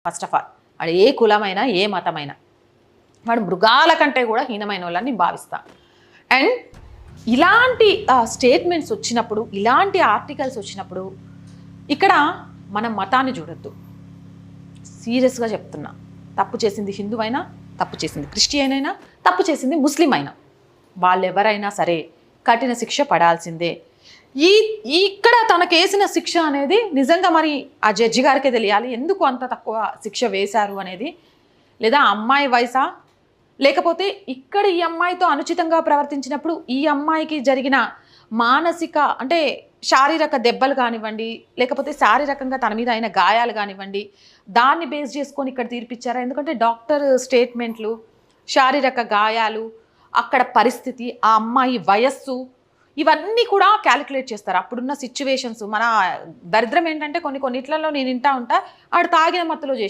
First of all వాడు ఏ కులమైనా ఏ మతమైనా వాడు మృగాల కంటే కూడా హీనమైన వాళ్ళని భావిస్తా. అండ్ ఇలాంటి స్టేట్మెంట్స్ వచ్చినప్పుడు, ఇలాంటి ఆర్టికల్స్ వచ్చినప్పుడు ఇక్కడ మనం మతాన్ని చూడొద్దు. సీరియస్గా చెప్తున్నా, తప్పు చేసింది హిందూ అయినా, తప్పు చేసింది క్రిస్టియన్ అయినా, తప్పు చేసింది ముస్లిం అయినా, వాళ్ళెవరైనా సరే కఠిన శిక్ష పడాల్సిందే. ఇక్కడ తనకేసిన శిక్ష అనేది నిజంగా మరి ఆ జడ్జి గారికే తెలియాలి ఎందుకు అంత తక్కువ శిక్ష వేశారు అనేది. లేదా అమ్మాయి వయసా, లేకపోతే ఇక్కడ ఈ అమ్మాయితో అనుచితంగా ప్రవర్తించినప్పుడు ఈ అమ్మాయికి జరిగిన మానసిక అంటే శారీరక దెబ్బలు కానివ్వండి, లేకపోతే శారీరకంగా తన మీద అయిన గాయాలు కానివ్వండి, దాన్ని బేస్ చేసుకొని ఇక్కడ తీర్పిచ్చారా? ఎందుకంటే డాక్టర్ స్టేట్మెంట్లు, శారీరక గాయాలు, అక్కడ పరిస్థితి, ఆ అమ్మాయి వయస్సు, ఇవన్నీ కూడా క్యాలిక్యులేట్ చేస్తారు. అప్పుడున్న సిచ్యువేషన్స్. మన దరిద్రం ఏంటంటే కొన్నిట్లలో నేను వింటా ఉంటా ఆడు తాగిన మత్తులో చేసి